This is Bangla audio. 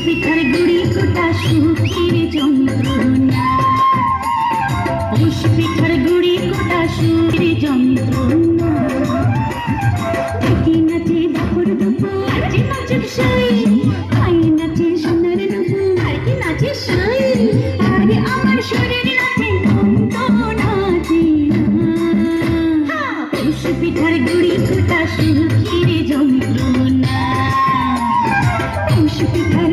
পিঠার গুড়ি কোটা সুখের যন্ত্রণা, পিঠার গুড়ি কোটা সুখের যন্ত্রণা। দেখি নাচে দুপুর দুপুর নাচে নাচুক সই, আই নাচে সোনার নুপুর আরে নাচে সই, আরে আমার শরীর নাচে মন্ত নাচে। পিঠার গুড়ি কোটা সুখের যন্ত্রণা, পিঠার